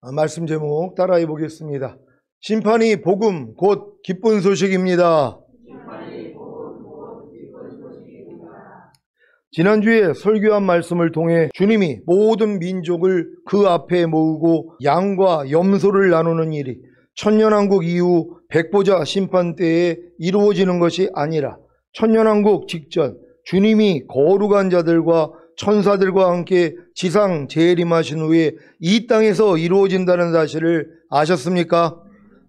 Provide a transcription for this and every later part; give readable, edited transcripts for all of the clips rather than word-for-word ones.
말씀 제목 따라해 보겠습니다. 심판이 복음 곧 기쁜 소식입니다. 지난주에 설교한 말씀을 통해 주님이 모든 민족을 그 앞에 모으고 양과 염소를 나누는 일이 천년왕국 이후 백보자 심판 때에 이루어지는 것이 아니라 천년왕국 직전 주님이 거룩한 자들과 천사들과 함께 지상 재림하신 후에 이 땅에서 이루어진다는 사실을 아셨습니까?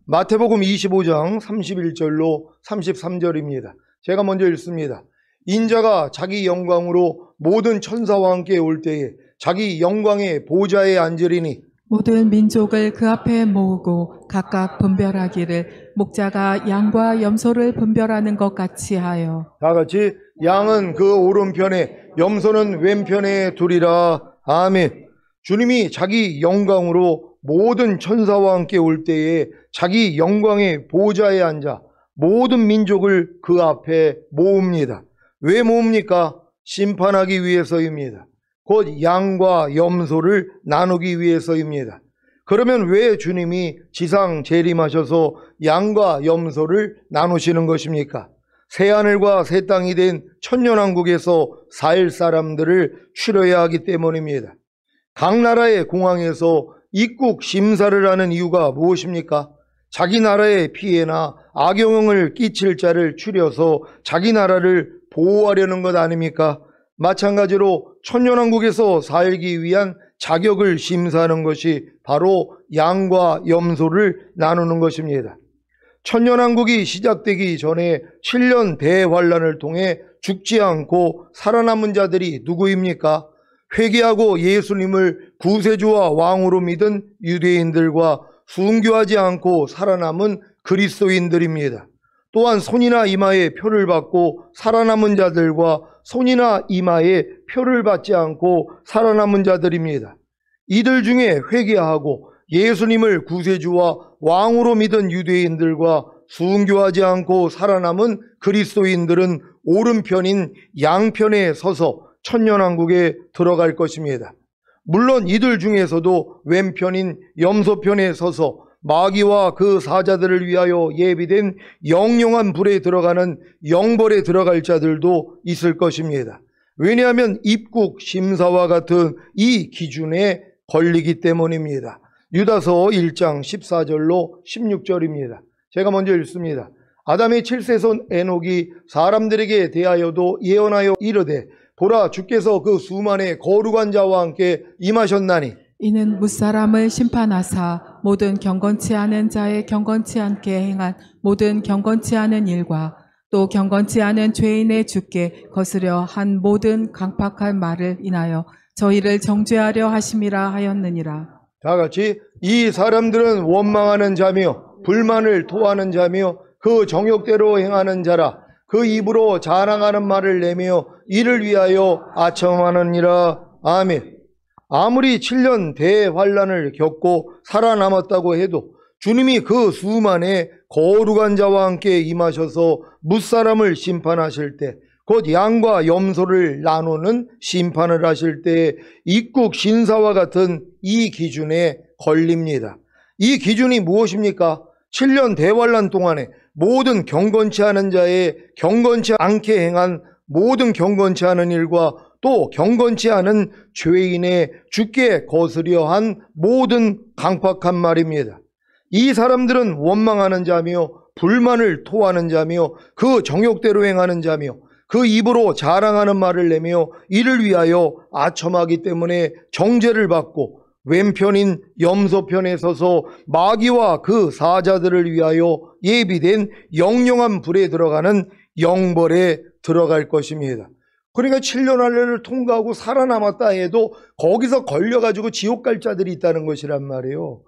마태복음 25장 31절로 33절입니다. 제가 먼저 읽습니다. 인자가 자기 영광으로 모든 천사와 함께 올 때에 자기 영광의 보좌에 앉으리니 모든 민족을 그 앞에 모으고 각각 분별하기를 목자가 양과 염소를 분별하는 것 같이 하여. 다 같이 양은 그 오른편에 염소는 왼편에 두리라. 아멘. 주님이 자기 영광으로 모든 천사와 함께 올 때에 자기 영광의 보좌에 앉아 모든 민족을 그 앞에 모읍니다. 왜 모읍니까? 심판하기 위해서입니다. 곧 양과 염소를 나누기 위해서입니다. 그러면 왜 주님이 지상 재림하셔서 양과 염소를 나누시는 것입니까? 새하늘과 새 땅이 된 천년왕국에서 살 사람들을 치러야 하기 때문입니다. 각 나라의 공항에서 입국 심사를 하는 이유가 무엇입니까? 자기 나라의 피해나 악영향을 끼칠 자를 추려서 자기 나라를 보호하려는 것 아닙니까? 마찬가지로 천년왕국에서 살기 위한 자격을 심사하는 것이 바로 양과 염소를 나누는 것입니다. 천년왕국이 시작되기 전에 7년 대환란을 통해 죽지 않고 살아남은 자들이 누구입니까? 회개하고 예수님을 구세주와 왕으로 믿은 유대인들과 순교하지 않고 살아남은 그리스도인들입니다. 또한 손이나 이마에 표를 받고 살아남은 자들과 손이나 이마에 표를 받지 않고 살아남은 자들입니다. 이들 중에 회개하고 예수님을 구세주와 왕으로 믿은 유대인들과 순교하지 않고 살아남은 그리스도인들은 오른편인 양편에 서서 천년왕국에 들어갈 것입니다. 물론 이들 중에서도 왼편인 염소편에 서서 마귀와 그 사자들을 위하여 예비된 영영한 불에 들어가는 영벌에 들어갈 자들도 있을 것입니다. 왜냐하면 입국 심사와 같은 이 기준에 걸리기 때문입니다. 유다서 1장 14절로 16절입니다. 제가 먼저 읽습니다. 아담의 7세손 에녹이 사람들에게 대하여도 예언하여 이르되 보라 주께서 그 수만의 거룩한 자와 함께 임하셨나니 이는 무사람을 심판하사 모든 경건치 않은 자의 경건치 않게 행한 모든 경건치 않은 일과 또 경건치 않은 죄인의 주께 거스려 한 모든 강팍한 말을 인하여 저희를 정죄하려 하심이라 하였느니라. 다 같이 이 사람들은 원망하는 자며 불만을 토하는 자며 그 정욕대로 행하는 자라. 그 입으로 자랑하는 말을 내며 이를 위하여 아첨하느니라. 아멘. 아무리 7년 대환란을 겪고 살아남았다고 해도 주님이 그 수만의 거룩한 자와 함께 임하셔서 뭇사람을 심판하실 때, 곧 양과 염소를 나누는 심판을 하실 때 입국 신사와 같은 이 기준에 걸립니다. 이 기준이 무엇입니까? 7년 대환란 동안에 모든 경건치 않은 자의 경건치 않게 행한 모든 경건치 않은 일과 또 경건치 않은 죄인의 주께 거스려 한 모든 강팍한 말입니다. 이 사람들은 원망하는 자며 불만을 토하는 자며 그 정욕대로 행하는 자며 그 입으로 자랑하는 말을 내며 이를 위하여 아첨하기 때문에 정죄를 받고 왼편인 염소편에 서서 마귀와 그 사자들을 위하여 예비된 영영한 불에 들어가는 영벌에 들어갈 것입니다. 그러니까 7년 환란을 통과하고 살아남았다 해도 거기서 걸려가지고 지옥 갈 자들이 있다는 것이란 말이에요.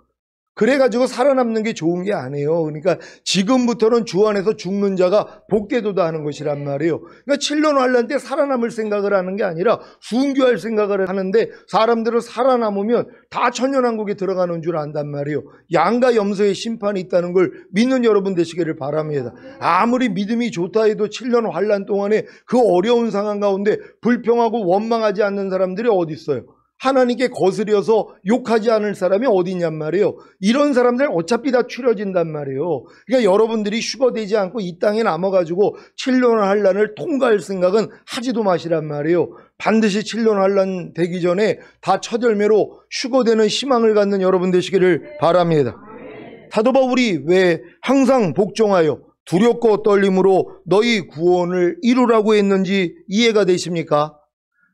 그래가지고 살아남는 게 좋은 게 아니에요. 그러니까 지금부터는 주 안에서 죽는 자가 복되도다 하는 것이란 말이에요. 그러니까 7년 환란 때 살아남을 생각을 하는 게 아니라 순교할 생각을 하는데 사람들은 살아남으면 다 천년왕국에 들어가는 줄 안단 말이에요. 양과 염소의 심판이 있다는 걸 믿는 여러분 되시기를 바랍니다. 아무리 믿음이 좋다 해도 7년 환란 동안에 그 어려운 상황 가운데 불평하고 원망하지 않는 사람들이 어디 있어요? 하나님께 거스려서 욕하지 않을 사람이 어디 있냔 말이에요. 이런 사람들 어차피 다 추려진단 말이에요. 그러니까 여러분들이 휴거되지 않고 이 땅에 남아가지고 7년 환란을 통과할 생각은 하지도 마시란 말이에요. 반드시 7년 환란 되기 전에 다 첫 열매로 휴거되는 희망을 갖는 여러분 되시기를 바랍니다. 사도 바울이 왜 항상 복종하여 두렵고 떨림으로 너희 구원을 이루라고 했는지 이해가 되십니까?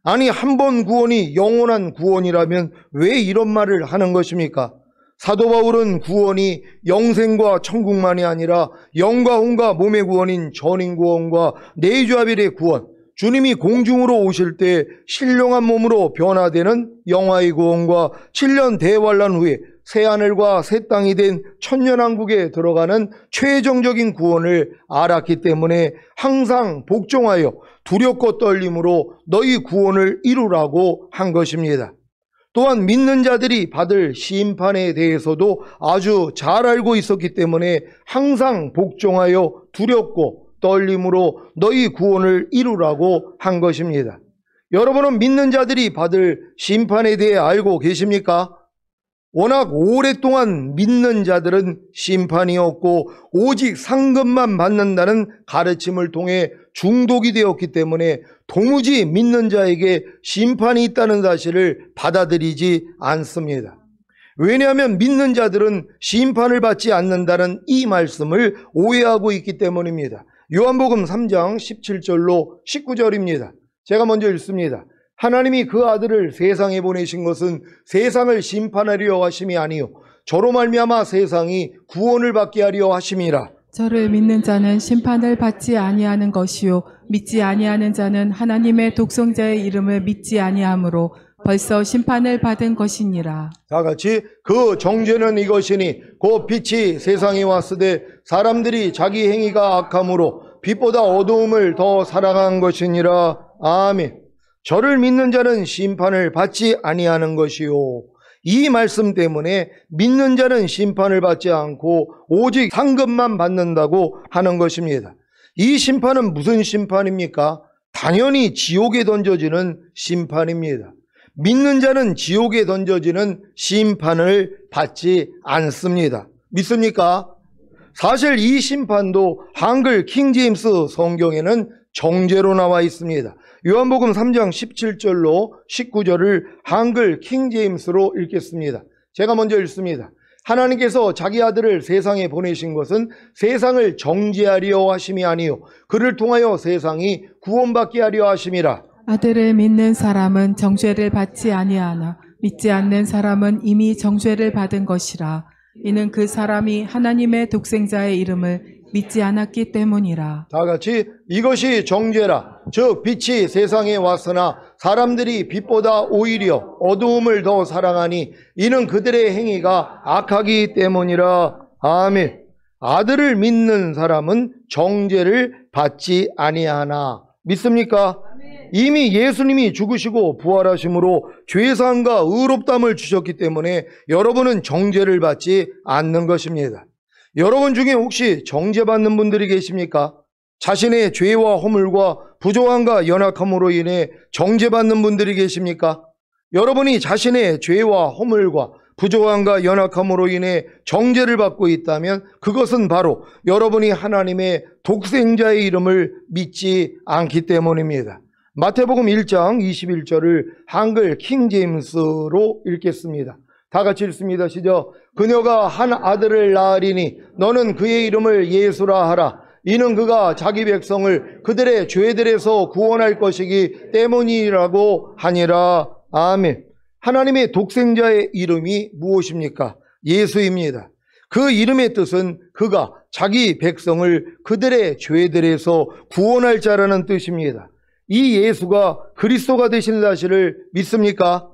아니, 한 번 구원이 영원한 구원이라면 왜 이런 말을 하는 것입니까? 사도 바울은 구원이 영생과 천국만이 아니라 영과 혼과 몸의 구원인 전인구원과 내주아벨의 구원, 주님이 공중으로 오실 때 신령한 몸으로 변화되는 영화의 구원과 7년 대환란 후에 새하늘과 새 땅이 된 천년왕국에 들어가는 최종적인 구원을 알았기 때문에 항상 복종하여 두렵고 떨림으로 너희 구원을 이루라고 한 것입니다. 또한 믿는 자들이 받을 심판에 대해서도 아주 잘 알고 있었기 때문에 항상 복종하여 두렵고 떨림으로 너희 구원을 이루라고 한 것입니다. 여러분은 믿는 자들이 받을 심판에 대해 알고 계십니까? 워낙 오랫동안 믿는 자들은 심판이 없고 오직 상급만 받는다는 가르침을 통해 중독이 되었기 때문에 도무지 믿는 자에게 심판이 있다는 사실을 받아들이지 않습니다. 왜냐하면 믿는 자들은 심판을 받지 않는다는 이 말씀을 오해하고 있기 때문입니다. 요한복음 3장 17절로 19절입니다. 제가 먼저 읽습니다. 하나님이 그 아들을 세상에 보내신 것은 세상을 심판하려 하심이 아니요 저로 말미암아 세상이 구원을 받게 하려 하심이라. 저를 믿는 자는 심판을 받지 아니하는 것이요 믿지 아니하는 자는 하나님의 독생자의 이름을 믿지 아니하므로 벌써 심판을 받은 것이니라. 다 같이 그 정죄는 이것이니 곧 빛이 세상에 왔으되 사람들이 자기 행위가 악함으로 빛보다 어두움을 더 사랑한 것이니라. 아멘. 저를 믿는 자는 심판을 받지 아니하는 것이요. 이 말씀 때문에 믿는 자는 심판을 받지 않고 오직 상급만 받는다고 하는 것입니다. 이 심판은 무슨 심판입니까? 당연히 지옥에 던져지는 심판입니다. 믿는 자는 지옥에 던져지는 심판을 받지 않습니다. 믿습니까? 사실 이 심판도 한글 킹제임스 성경에는 정죄로 나와 있습니다. 요한복음 3장 17절로 19절을 한글 킹제임스로 읽겠습니다. 제가 먼저 읽습니다. 하나님께서 자기 아들을 세상에 보내신 것은 세상을 정죄하려 하심이 아니요 그를 통하여 세상이 구원받게 하려 하심이라. 아들을 믿는 사람은 정죄를 받지 아니하나 믿지 않는 사람은 이미 정죄를 받은 것이라. 이는 그 사람이 하나님의 독생자의 이름을 믿지 않았기 때문이라. 다 같이 이것이 정죄라. 즉 빛이 세상에 왔으나 사람들이 빛보다 오히려 어두움을 더 사랑하니 이는 그들의 행위가 악하기 때문이라. 아멘. 아들을 믿는 사람은 정죄를 받지 아니하나. 믿습니까? 이미 예수님이 죽으시고 부활하심으로 죄사함과 의롭다함을 주셨기 때문에 여러분은 정죄를 받지 않는 것입니다. 여러분 중에 혹시 정죄받는 분들이 계십니까? 자신의 죄와 허물과 부조함과 연약함으로 인해 정죄받는 분들이 계십니까? 여러분이 자신의 죄와 허물과 부조함과 연약함으로 인해 정죄를 받고 있다면 그것은 바로 여러분이 하나님의 독생자의 이름을 믿지 않기 때문입니다. 마태복음 1장 21절을 한글 킹제임스로 읽겠습니다. 다 같이 읽습니다. 시작. 그녀가 한 아들을 낳으리니 너는 그의 이름을 예수라 하라. 이는 그가 자기 백성을 그들의 죄들에서 구원할 것이기 때문이라고 하니라. 아멘. 하나님의 독생자의 이름이 무엇입니까? 예수입니다. 그 이름의 뜻은 그가 자기 백성을 그들의 죄들에서 구원할 자라는 뜻입니다. 이 예수가 그리스도가 되신 사실을 믿습니까?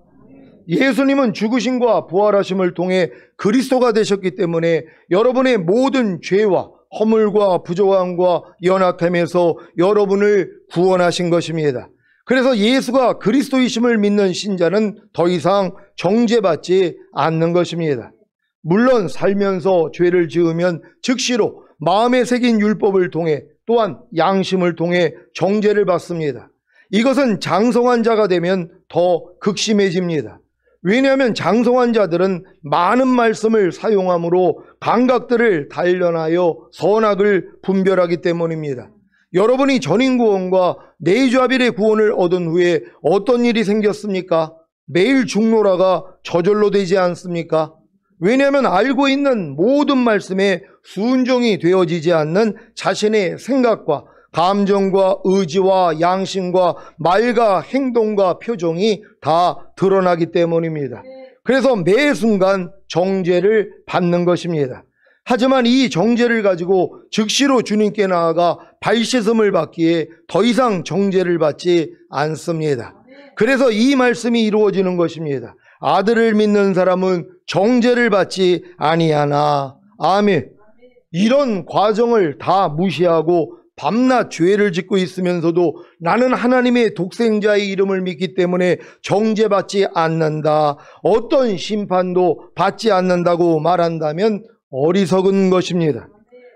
예수님은 죽으심과 부활하심을 통해 그리스도가 되셨기 때문에 여러분의 모든 죄와 허물과 부조함과 연약함에서 여러분을 구원하신 것입니다. 그래서 예수가 그리스도이심을 믿는 신자는 더 이상 정죄받지 않는 것입니다. 물론 살면서 죄를 지으면 즉시로 마음에 새긴 율법을 통해 또한 양심을 통해 정죄를 받습니다. 이것은 장성한 자가 되면 더 극심해집니다. 왜냐하면 장성한 자들은 많은 말씀을 사용함으로 감각들을 단련하여 선악을 분별하기 때문입니다. 여러분이 전인구원과 내주아벨의 구원을 얻은 후에 어떤 일이 생겼습니까? 매일 중노라가 저절로 되지 않습니까? 왜냐하면 알고 있는 모든 말씀에 순종이 되어지지 않는 자신의 생각과 감정과 의지와 양심과 말과 행동과 표정이 다 드러나기 때문입니다. 그래서 매 순간 정죄를 받는 것입니다. 하지만 이 정죄를 가지고 즉시로 주님께 나아가 발씻음을 받기에 더 이상 정죄를 받지 않습니다. 그래서 이 말씀이 이루어지는 것입니다. 아들을 믿는 사람은 정죄를 받지 아니하나. 아멘. 이런 과정을 다 무시하고 밤낮 죄를 짓고 있으면서도 나는 하나님의 독생자의 이름을 믿기 때문에 정죄받지 않는다, 어떤 심판도 받지 않는다고 말한다면 어리석은 것입니다.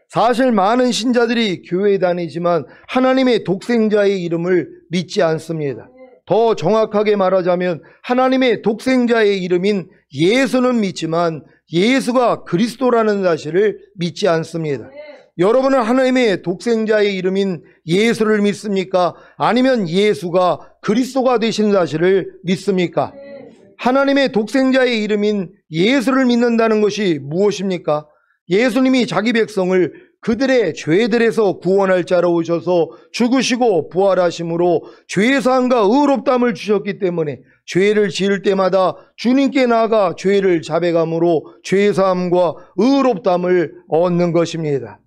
사실 많은 신자들이 교회에 다니지만 하나님의 독생자의 이름을 믿지 않습니다. 더 정확하게 말하자면 하나님의 독생자의 이름인 예수는 믿지만 예수가 그리스도라는 사실을 믿지 않습니다. 여러분은 하나님의 독생자의 이름인 예수를 믿습니까? 아니면 예수가 그리스도가 되신 사실을 믿습니까? 하나님의 독생자의 이름인 예수를 믿는다는 것이 무엇입니까? 예수님이 자기 백성을 그들의 죄들에서 구원할 자로 오셔서 죽으시고 부활하심으로 죄사함과 의롭다함을 주셨기 때문에 죄를 지을 때마다 주님께 나아가 죄를 자백함으로 죄사함과 의롭다함을 얻는 것입니다.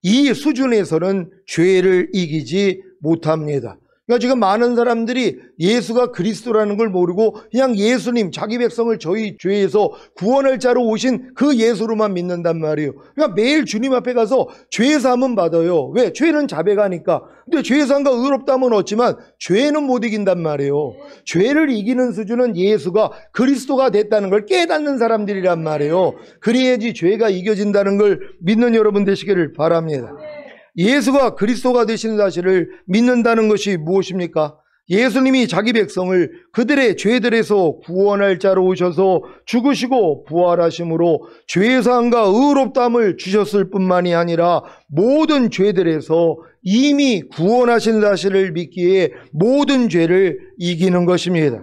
이 수준에서는 죄를 이기지 못합니다. 그러니까 지금 많은 사람들이 예수가 그리스도라는 걸 모르고 그냥 예수님, 자기 백성을 저희 죄에서 구원할 자로 오신 그 예수로만 믿는단 말이에요. 그러니까 매일 주님 앞에 가서 죄사함은 받아요. 왜? 죄는 자백하니까. 근데 죄사함과 의롭다함은 얻지만 죄는 못 이긴단 말이에요. 죄를 이기는 수준은 예수가 그리스도가 됐다는 걸 깨닫는 사람들이란 말이에요. 그래야지 죄가 이겨진다는 걸 믿는 여러분 되시기를 바랍니다. 예수가 그리스도가 되신 사실을 믿는다는 것이 무엇입니까? 예수님이 자기 백성을 그들의 죄들에서 구원할 자로 오셔서 죽으시고 부활하심으로 죄사함과 의롭다함을 주셨을 뿐만이 아니라 모든 죄들에서 이미 구원하신 사실을 믿기에 모든 죄를 이기는 것입니다.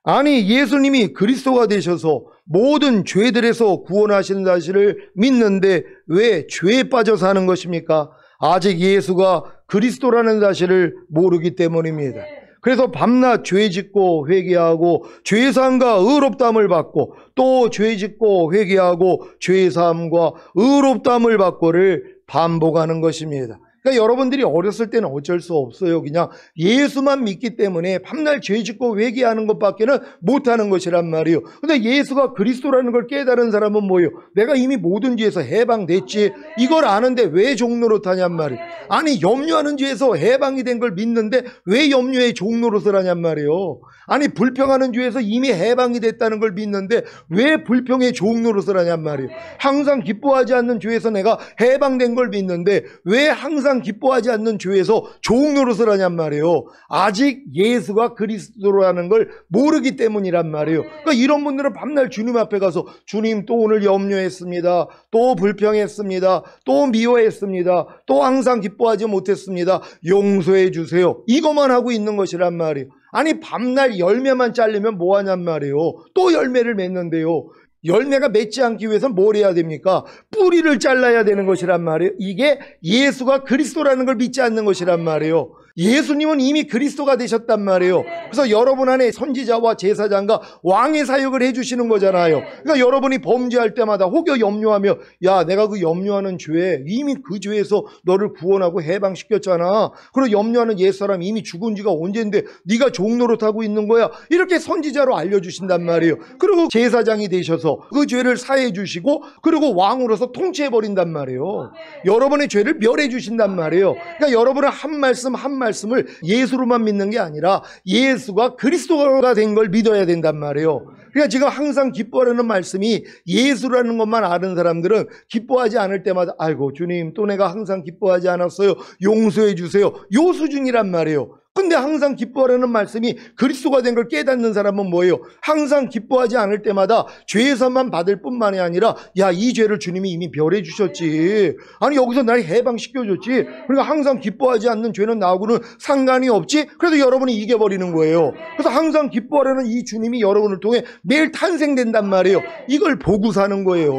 아니, 예수님이 그리스도가 되셔서 모든 죄들에서 구원하신 사실을 믿는데 왜 죄에 빠져 사는 것입니까? 아직 예수가 그리스도라는 사실을 모르기 때문입니다. 그래서 밤낮 죄 짓고 회개하고 죄사함과 의롭다함을 받고 또 죄 짓고 회개하고 죄사함과 의롭다함을 받고를 반복하는 것입니다. 그러니까 여러분들이 어렸을 때는 어쩔 수 없어요. 그냥 예수만 믿기 때문에 밤날 죄 짓고 회개하는 것밖에는 못하는 것이란 말이에요. 근데 예수가 그리스도라는 걸 깨달은 사람은 뭐예요? 내가 이미 모든 죄에서 해방됐지, 이걸 아는데 왜 종노릇하냔 말이에요. 아니, 염려하는 죄에서 해방이 된 걸 믿는데 왜 염려의 종노릇을 하냔 말이에요. 아니, 불평하는 죄에서 이미 해방이 됐다는 걸 믿는데 왜 불평의 종노릇을 하냔 말이에요. 항상 기뻐하지 않는 죄에서 내가 해방된 걸 믿는데 왜 항상 기뻐하지 않는 죄에서 종노릇을 하냔 말이에요. 아직 예수가 그리스도라는 걸 모르기 때문이란 말이에요. 그러니까 이런 분들은 밤날 주님 앞에 가서 주님, 또 오늘 염려했습니다, 또 불평했습니다, 또 미워했습니다, 또 항상 기뻐하지 못했습니다, 용서해 주세요, 이것만 하고 있는 것이란 말이에요. 아니, 밤날 열매만 자르면 뭐하냔 말이에요. 또 열매를 맺는데요. 열매가 맺지 않기 위해서는 뭘 해야 됩니까? 뿌리를 잘라야 되는 것이란 말이에요. 이게 예수가 그리스도라는 걸 믿지 않는 것이란 말이에요. 예수님은 이미 그리스도가 되셨단 말이에요. 그래서 여러분 안에 선지자와 제사장과 왕의 사역을 해주시는 거잖아요. 그러니까 여러분이 범죄할 때마다 혹여 염려하며, 야, 내가 그 염려하는 죄에 이미 그 죄에서 너를 구원하고 해방시켰잖아, 그리고 염려하는 옛사람 이미 죽은 지가 언젠데 네가 종노릇하고 있는 거야, 이렇게 선지자로 알려주신단 말이에요. 그리고 제사장이 되셔서 그 죄를 사해 주시고 그리고 왕으로서 통치해버린단 말이에요. 여러분의 죄를 멸해 주신단 말이에요. 그러니까 여러분은 한 말씀 한 말씀을 예수로만 믿는 게 아니라 예수가 그리스도가 된 걸 믿어야 된단 말이에요. 그러니까 지금 항상 기뻐하는 말씀이 예수라는 것만 아는 사람들은 기뻐하지 않을 때마다 아이고 주님, 또 내가 항상 기뻐하지 않았어요, 용서해 주세요, 요 수준이란 말이에요. 근데 항상 기뻐하라는 말씀이 그리스도가 된 걸 깨닫는 사람은 뭐예요? 항상 기뻐하지 않을 때마다 죄에서만 받을 뿐만이 아니라 야, 이 죄를 주님이 이미 별해 주셨지. 아니 여기서 날 해방시켜줬지. 그러니까 항상 기뻐하지 않는 죄는 나하고는 상관이 없지. 그래도 여러분이 이겨버리는 거예요. 그래서 항상 기뻐하라는 이 주님이 여러분을 통해 매일 탄생된단 말이에요. 이걸 보고 사는 거예요.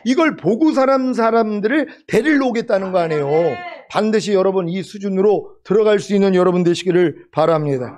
이걸 보고 사는 사람들을 데리러 오겠다는 거 아니에요. 반드시 여러분 이 수준으로 들어갈 수 있는 여러분 되시기를 바랍니다.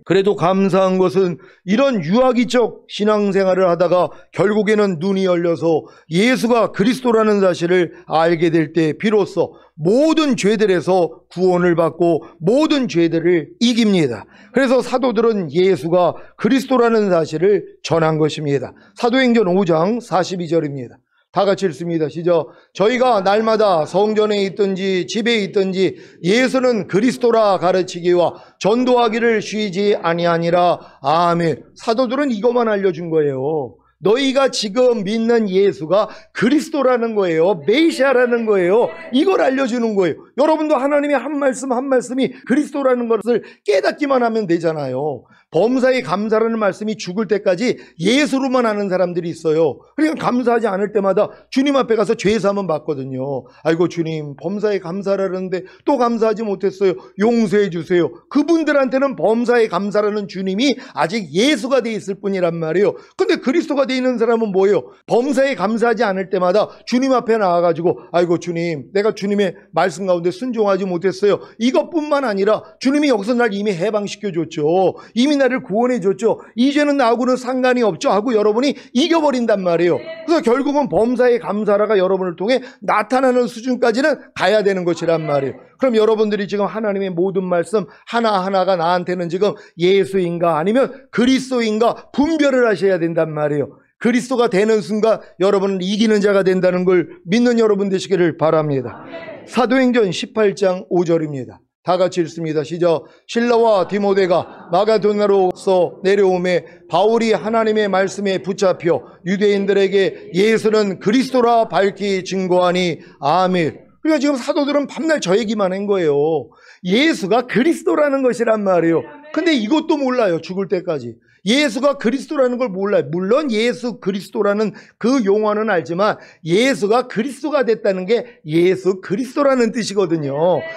그래도 감사한 것은 이런 유아기적 신앙생활을 하다가 결국에는 눈이 열려서 예수가 그리스도라는 사실을 알게 될 때 비로소 모든 죄들에서 구원을 받고 모든 죄들을 이깁니다. 그래서 사도들은 예수가 그리스도라는 사실을 전한 것입니다. 사도행전 5장 42절입니다. 다 같이 읽습니다. 시작. 저희가 날마다 성전에 있든지 집에 있든지 예수는 그리스도라 가르치기와 전도하기를 쉬지 아니하니라. 아멘. 사도들은 이것만 알려준 거예요. 너희가 지금 믿는 예수가 그리스도라는 거예요. 메시아라는 거예요. 이걸 알려주는 거예요. 여러분도 하나님의 한 말씀 한 말씀이 그리스도라는 것을 깨닫기만 하면 되잖아요. 범사에 감사라는 말씀이 죽을 때까지 예수로만 아는 사람들이 있어요. 그러니까 감사하지 않을 때마다 주님 앞에 가서 죄사함은 받거든요. 아이고 주님 범사에 감사라는데 또 감사하지 못했어요. 용서해 주세요. 그분들한테는 범사에 감사라는 주님이 아직 예수가 돼 있을 뿐이란 말이에요. 근데 그리스도가 돼 있는 사람은 뭐예요? 범사에 감사하지 않을 때마다 주님 앞에 나와가지고 아이고 주님 내가 주님의 말씀 가운데 순종하지 못했어요. 이것뿐만 아니라 주님이 여기서 날 이미 해방시켜줬죠. 이미 나를 구원해줬죠. 이제는 나하고는 상관이 없죠 하고 여러분이 이겨버린단 말이에요. 그래서 결국은 범사에 감사라가 여러분을 통해 나타나는 수준까지는 가야 되는 것이란 말이에요. 그럼 여러분들이 지금 하나님의 모든 말씀 하나하나가 나한테는 지금 예수인가 아니면 그리스도인가 분별을 하셔야 된단 말이에요. 그리스도가 되는 순간 여러분은 이기는 자가 된다는 걸 믿는 여러분 되시기를 바랍니다. 사도행전 18장 5절입니다. 다 같이 읽습니다. 시작. 실라와 디모데가 마가도나로서 내려오매 바울이 하나님의 말씀에 붙잡혀 유대인들에게 예수는 그리스도라 밝히 증거하니 아멘. 그러니까 지금 사도들은 밤날 저 얘기만 한 거예요. 예수가 그리스도라는 것이란 말이에요. 근데 이것도 몰라요. 죽을 때까지. 예수가 그리스도라는 걸 몰라요. 물론 예수 그리스도라는 그 용어는 알지만 예수가 그리스도가 됐다는 게 예수 그리스도라는 뜻이거든요.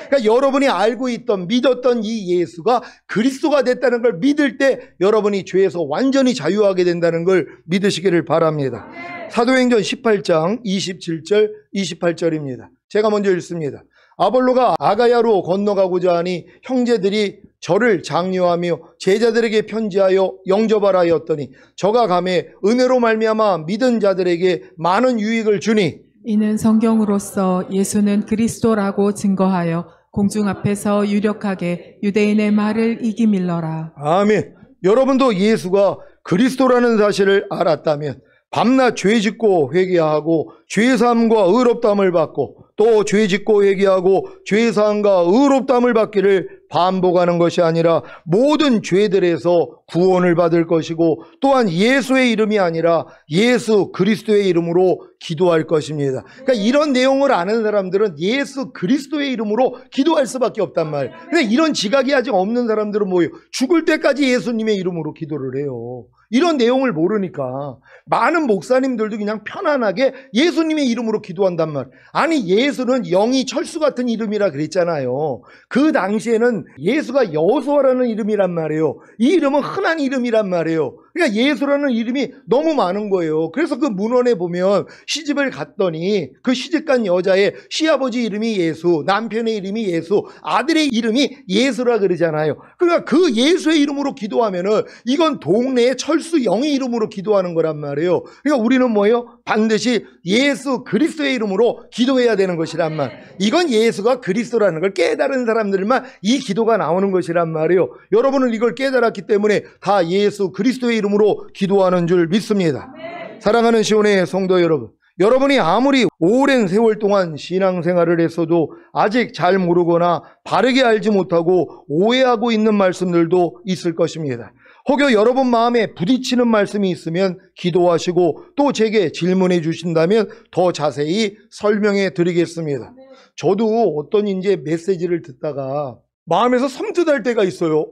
그러니까 여러분이 알고 있던 믿었던 이 예수가 그리스도가 됐다는 걸 믿을 때 여러분이 죄에서 완전히 자유하게 된다는 걸 믿으시기를 바랍니다. 사도행전 18장 27절 28절입니다. 제가 먼저 읽습니다. 아볼로가 아가야로 건너가고자 하니 형제들이 저를 장려하며 제자들에게 편지하여 영접하라 하였더니 저가 가매 은혜로 말미암아 믿은 자들에게 많은 유익을 주니 이는 성경으로서 예수는 그리스도라고 증거하여 공중 앞에서 유력하게 유대인의 말을 이기밀러라. 아멘. 여러분도 예수가 그리스도라는 사실을 알았다면 밤낮 죄짓고 회개하고 죄사함과 의롭다함을 받고 또 죄짓고 회개하고 죄사함과 의롭다함을 받기를 반복하는 것이 아니라 모든 죄들에서 구원을 받을 것이고 또한 예수의 이름이 아니라 예수 그리스도의 이름으로 기도할 것입니다. 그러니까 이런 내용을 아는 사람들은 예수 그리스도의 이름으로 기도할 수밖에 없단 말이에요. 근데 이런 지각이 아직 없는 사람들은 뭐예요? 죽을 때까지 예수님의 이름으로 기도를 해요. 이런 내용을 모르니까 많은 목사님들도 그냥 편안하게 예수님의 이름으로 기도한단 말이에요. 아니 예수는 영이 철수 같은 이름이라 그랬잖아요. 그 당시에는 예수가 여호수아라는 이름이란 말이에요. 이 이름은 흔한 이름이란 말이에요. 그러니까 예수라는 이름이 너무 많은 거예요. 그래서 그 문헌에 보면 시집을 갔더니 그 시집간 여자의 시아버지 이름이 예수, 남편의 이름이 예수, 아들의 이름이 예수라 그러잖아요. 그러니까 그 예수의 이름으로 기도하면은 이건 동네의 철수 영의 이름으로 기도하는 거란 말이에요. 그러니까 우리는 뭐예요? 반드시 예수 그리스도의 이름으로 기도해야 되는 것이란 말. 이건 예수가 그리스도라는 걸 깨달은 사람들만 이 기도가 나오는 것이란 말이에요. 여러분은 이걸 깨달았기 때문에 다 예수 그리스도의 이름으로 기도하는 줄 믿습니다. 사랑하는 시온의 성도 여러분, 여러분이 아무리 오랜 세월 동안 신앙생활을 했어도 아직 잘 모르거나 바르게 알지 못하고 오해하고 있는 말씀들도 있을 것입니다. 혹여 여러분 마음에 부딪히는 말씀이 있으면 기도하시고 또 제게 질문해 주신다면 더 자세히 설명해 드리겠습니다. 저도 어떤 이제 메시지를 듣다가 마음에서 섬뜩할 때가 있어요.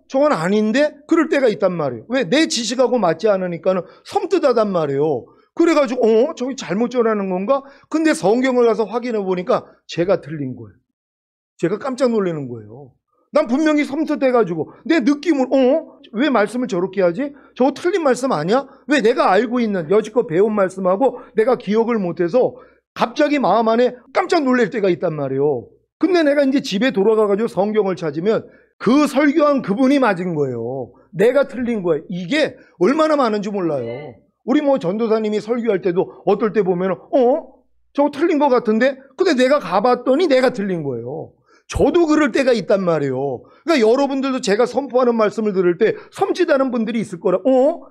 저건 아닌데? 그럴 때가 있단 말이에요. 왜? 내 지식하고 맞지 않으니까는 섬뜩하단 말이에요. 그래가지고 저기 잘못 전하는 건가? 근데 성경을 가서 확인해 보니까 제가 틀린 거예요. 제가 깜짝 놀라는 거예요. 난 분명히 섬뜩해가지고 내 느낌을 왜 말씀을 저렇게 하지? 저거 틀린 말씀 아니야? 왜 내가 알고 있는 여지껏 배운 말씀하고 내가 기억을 못해서 갑자기 마음 안에 깜짝 놀랄 때가 있단 말이에요. 근데 내가 이제 집에 돌아가가지고 성경을 찾으면 그 설교한 그분이 맞은 거예요. 내가 틀린 거예요. 이게 얼마나 많은지 몰라요. 우리 전도사님이 설교할 때도 어떨 때 보면 저거 틀린 것 같은데? 근데 내가 가봤더니 내가 틀린 거예요. 저도 그럴 때가 있단 말이에요. 그러니까 여러분들도 제가 선포하는 말씀을 들을 때 섬찟하는 분들이 있을 거라.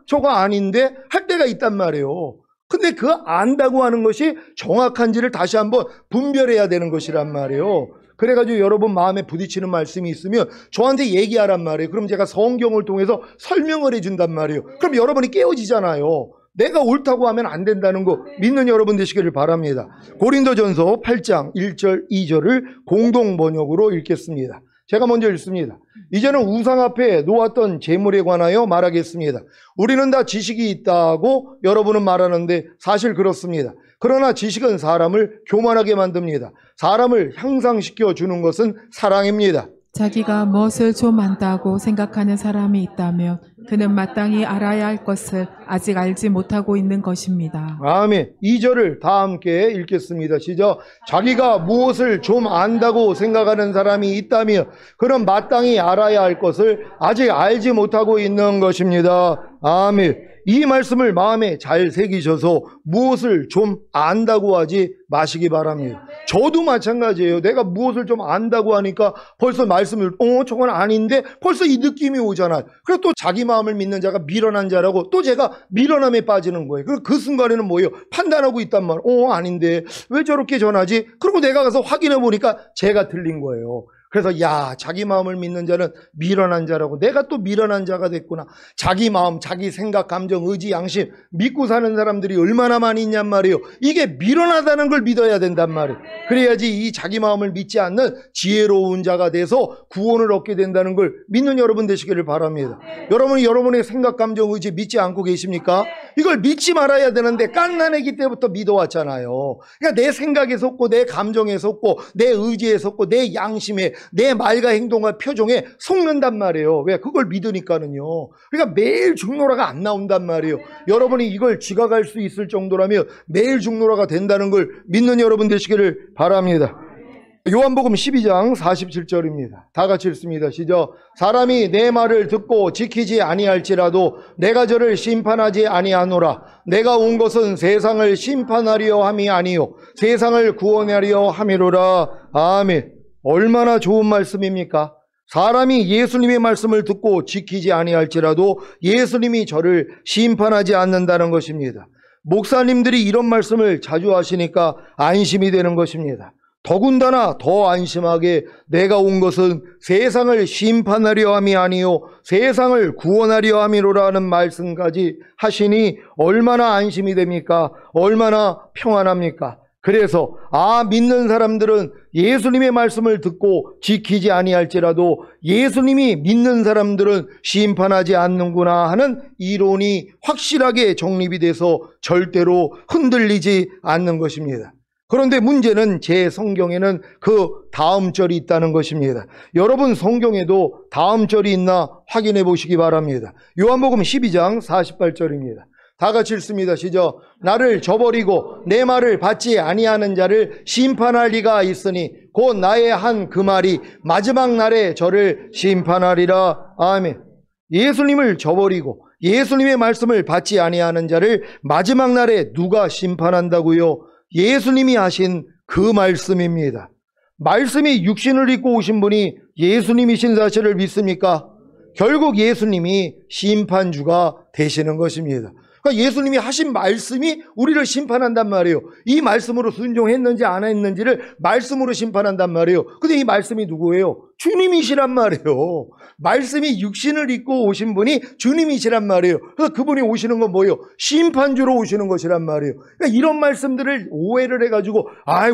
저거 아닌데? 할 때가 있단 말이에요. 근데 그 안다고 하는 것이 정확한지를 다시 한번 분별해야 되는 것이란 말이에요. 그래가지고 여러분 마음에 부딪히는 말씀이 있으면 저한테 얘기하란 말이에요. 그럼 제가 성경을 통해서 설명을 해준단 말이에요. 그럼 여러분이 깨어지잖아요. 내가 옳다고 하면 안 된다는 거 믿는 여러분 되시기를 바랍니다. 고린도전서 8장 1절 2절을 공동 번역으로 읽겠습니다. 제가 먼저 읽습니다. 이제는 우상 앞에 놓았던 재물에 관하여 말하겠습니다. 우리는 다 지식이 있다고 여러분은 말하는데 사실 그렇습니다. 그러나 지식은 사람을 교만하게 만듭니다. 사람을 향상시켜 주는 것은 사랑입니다. 자기가 무엇을 좀 안다고 생각하는 사람이 있다면 그는 마땅히 알아야 할 것을 아직 알지 못하고 있는 것입니다. 아멘. 2절을 다 함께 읽겠습니다. 시작. 자기가 무엇을 좀 안다고 생각하는 사람이 있다면 그는 마땅히 알아야 할 것을 아직 알지 못하고 있는 것입니다. 아멘. 이 말씀을 마음에 잘 새기셔서 무엇을 좀 안다고 하지 마시기 바랍니다. 저도 마찬가지예요. 내가 무엇을 좀 안다고 하니까 벌써 말씀을 저건 아닌데 벌써 이 느낌이 오잖아요. 그래서 또 자기 마음을 믿는 자가 미련한 자라고 또 제가 미련함에 빠지는 거예요. 그리고 그 순간에는 뭐예요? 판단하고 있단 말이에요. 아닌데 왜 저렇게 전하지? 그리고 내가 가서 확인해 보니까 제가 틀린 거예요. 그래서 자기 마음을 믿는 자는 미련한 자라고 내가 또 미련한 자가 됐구나. 자기 마음, 자기 생각, 감정, 의지, 양심 믿고 사는 사람들이 얼마나 많이 있냔 말이에요. 이게 미련하다는 걸 믿어야 된단 말이에요. 그래야지 이 자기 마음을 믿지 않는 지혜로운 자가 돼서 구원을 얻게 된다는 걸 믿는 여러분 되시기를 바랍니다. 여러분이 여러분의 생각, 감정, 의지 믿지 않고 계십니까? 이걸 믿지 말아야 되는데 갓난아기 때부터 믿어왔잖아요. 그러니까 내 생각에 속고 내 감정에 속고 내 의지에 속고 내 양심에 내 말과 행동과 표정에 속는단 말이에요. 왜? 그걸 믿으니까는요. 그러니까 매일 죽노라가 안 나온단 말이에요. 여러분이 이걸 지각할 수 있을 정도라면 매일 죽노라가 된다는 걸 믿는 여러분 되시기를 바랍니다. 요한복음 12장 47절입니다. 다 같이 읽습니다. 시작. 사람이 내 말을 듣고 지키지 아니할지라도 내가 저를 심판하지 아니하노라. 내가 온 것은 세상을 심판하려 함이 아니요 세상을 구원하려 함이로라. 아멘. 얼마나 좋은 말씀입니까? 사람이 예수님의 말씀을 듣고 지키지 아니할지라도 예수님이 저를 심판하지 않는다는 것입니다. 목사님들이 이런 말씀을 자주 하시니까 안심이 되는 것입니다. 더군다나 더 안심하게 내가 온 것은 세상을 심판하려 함이 아니요 세상을 구원하려 함이로라는 말씀까지 하시니 얼마나 안심이 됩니까? 얼마나 평안합니까? 그래서 믿는 사람들은 예수님의 말씀을 듣고 지키지 아니할지라도 예수님이 믿는 사람들은 심판하지 않는구나 하는 이론이 확실하게 정립이 돼서 절대로 흔들리지 않는 것입니다. 그런데 문제는 제 성경에는 그 다음 절이 있다는 것입니다. 여러분 성경에도 다음 절이 있나 확인해 보시기 바랍니다. 요한복음 12장 48절입니다. 다 같이 읽습니다. 시작. 나를 저버리고 내 말을 받지 아니하는 자를 심판할 리가 있으니 곧 나의 한 그 말이 마지막 날에 저를 심판하리라. 아멘. 예수님을 저버리고 예수님의 말씀을 받지 아니하는 자를 마지막 날에 누가 심판한다고요? 예수님이 하신 그 말씀입니다. 말씀이 육신을 입고 오신 분이 예수님이신 사실을 믿습니까? 결국 예수님이 심판주가 되시는 것입니다. 그러니까 예수님이 하신 말씀이 우리를 심판한단 말이에요. 이 말씀으로 순종했는지 안 했는지를 말씀으로 심판한단 말이에요. 근데 이 말씀이 누구예요? 주님이시란 말이에요. 말씀이 육신을 입고 오신 분이 주님이시란 말이에요. 그래서 그분이 오시는 건 뭐예요? 심판주로 오시는 것이란 말이에요. 그러니까 이런 말씀들을 오해를 해가지고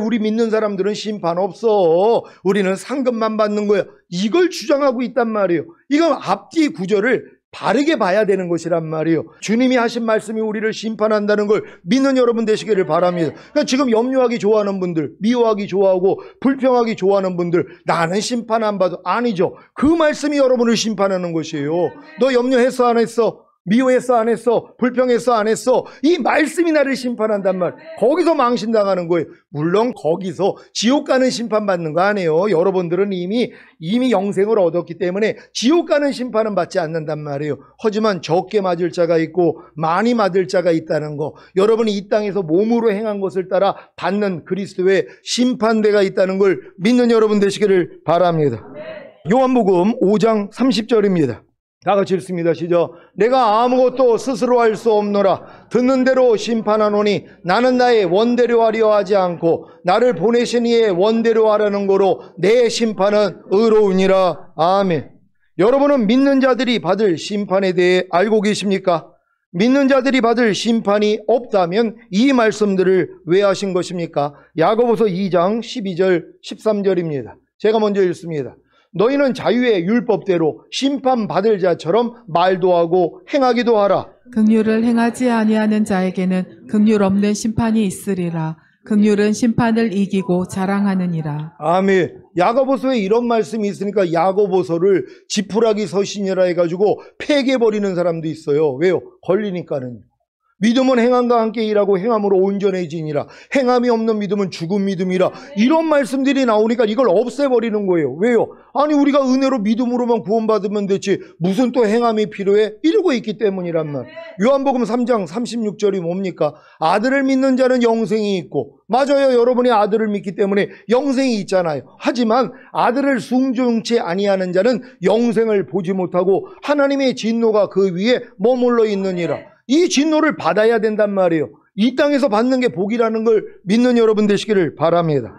우리 믿는 사람들은 심판 없어. 우리는 상급만 받는 거야. 이걸 주장하고 있단 말이에요. 이건 앞뒤 구절을 바르게 봐야 되는 것이란 말이에요. 주님이 하신 말씀이 우리를 심판한다는 걸 믿는 여러분 되시기를 바랍니다. 그러니까 지금 염려하기 좋아하는 분들, 미워하기 좋아하고 불평하기 좋아하는 분들, 나는 심판 안 받아. 아니죠. 그 말씀이 여러분을 심판하는 것이에요. 너 염려했어 안 했어? 미워했어 안 했어? 불평했어 안 했어? 이 말씀이 나를 심판한단 말. 거기서 망신당하는 거예요. 물론 거기서 지옥 가는 심판받는 거 아니에요. 여러분들은 이미 영생을 얻었기 때문에 지옥 가는 심판은 받지 않는단 말이에요. 하지만 적게 맞을 자가 있고 많이 맞을 자가 있다는 거, 여러분이 이 땅에서 몸으로 행한 것을 따라 받는 그리스도의 심판대가 있다는 걸 믿는 여러분 되시기를 바랍니다. 요한복음 5장 30절입니다. 다 같이 읽습니다. 시작. 내가 아무것도 스스로 할 수 없노라. 듣는 대로 심판하노니 나는 나의 원대로 하려 하지 않고 나를 보내신 이의 원대로 하라는 거로 내 심판은 의로우니라. 아멘. 여러분은 믿는 자들이 받을 심판에 대해 알고 계십니까? 믿는 자들이 받을 심판이 없다면 이 말씀들을 왜 하신 것입니까? 야고보서 2장 12절 13절입니다. 제가 먼저 읽습니다. 너희는 자유의 율법대로 심판받을 자처럼 말도 하고 행하기도 하라. 긍휼을 행하지 아니하는 자에게는 긍휼 없는 심판이 있으리라. 긍휼은 심판을 이기고 자랑하느니라. 아멘. 야고보서에 이런 말씀이 있으니까 야고보서를 지푸라기 서신이라 해가지고 폐기해버리는 사람도 있어요. 왜요? 걸리니까는. 믿음은 행함과 함께 일하고 행함으로 온전해지니라. 행함이 없는 믿음은 죽은 믿음이라. 이런 말씀들이 나오니까 이걸 없애버리는 거예요. 왜요? 아니 우리가 은혜로 믿음으로만 구원받으면 되지 무슨 또 행함이 필요해? 이러고 있기 때문이란 말. 요한복음 3장 36절이 뭡니까? 아들을 믿는 자는 영생이 있고, 맞아요. 여러분이 아들을 믿기 때문에 영생이 있잖아요. 하지만 아들을 순종치 아니하는 자는 영생을 보지 못하고 하나님의 진노가 그 위에 머물러 있느니라. 이 진노를 받아야 된단 말이에요. 이 땅에서 받는 게 복이라는 걸 믿는 여러분 되시기를 바랍니다.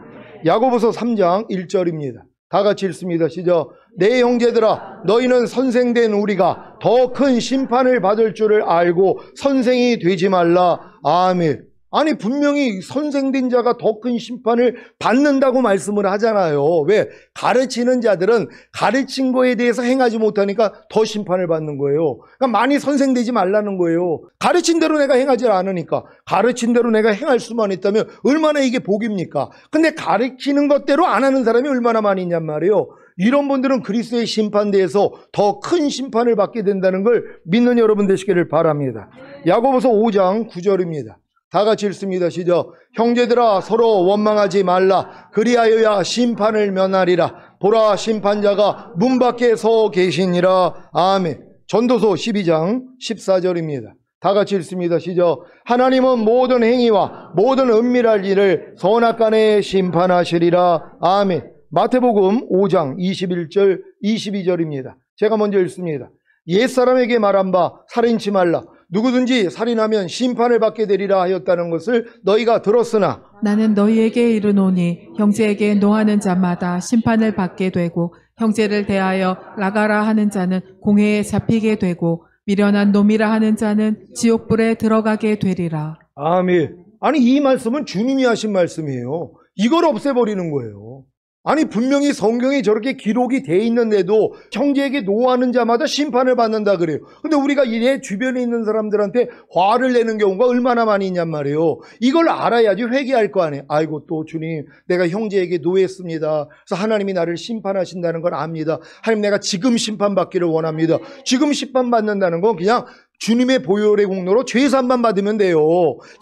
야고보서 3장 1절입니다. 다 같이 읽습니다. 시작. 내 형제들아, 너희는 선생된 우리가 더 큰 심판을 받을 줄을 알고 선생이 되지 말라. 아멘. 아니 분명히 선생된 자가 더 큰 심판을 받는다고 말씀을 하잖아요. 왜? 가르치는 자들은 가르친 거에 대해서 행하지 못하니까 더 심판을 받는 거예요. 그러니까 많이 선생되지 말라는 거예요. 가르친 대로 내가 행하지 않으니까. 가르친 대로 내가 행할 수만 있다면 얼마나 이게 복입니까? 근데 가르치는 것대로 안 하는 사람이 얼마나 많이 있냔 말이에요. 이런 분들은 그리스도의 심판대에서 더 큰 심판을 받게 된다는 걸 믿는 여러분 되시기를 바랍니다. 야고보서 5장 9절입니다. 다 같이 읽습니다. 시작. 형제들아 서로 원망하지 말라. 그리하여야 심판을 면하리라. 보라 심판자가 문 밖에 서 계시니라. 아멘. 전도서 12장 14절입니다. 다 같이 읽습니다. 시작. 하나님은 모든 행위와 모든 은밀한 일을 선악간에 심판하시리라. 아멘. 마태복음 5장 21절 22절입니다. 제가 먼저 읽습니다. 옛사람에게 말한 바 살인치 말라. 누구든지 살인하면 심판을 받게 되리라 하였다는 것을 너희가 들었으나 나는 너희에게 이르노니 형제에게 노하는 자마다 심판을 받게 되고 형제를 대하여 나가라 하는 자는 공회에 잡히게 되고 미련한 놈이라 하는 자는 지옥불에 들어가게 되리라. 아멘. 아니 이 말씀은 주님이 하신 말씀이에요. 이걸 없애버리는 거예요. 아니 분명히 성경에 저렇게 기록이 돼 있는데도 형제에게 노하는 자마다 심판을 받는다 그래요. 근데 우리가 내 주변에 있는 사람들한테 화를 내는 경우가 얼마나 많이 있냔 말이에요. 이걸 알아야지 회개할 거 아니에요. 아이고 또 주님 내가 형제에게 노했습니다. 그래서 하나님이 나를 심판하신다는 걸 압니다. 하나님 내가 지금 심판받기를 원합니다. 지금 심판받는다는 건 그냥 주님의 보혈의 공로로 죄산만 받으면 돼요.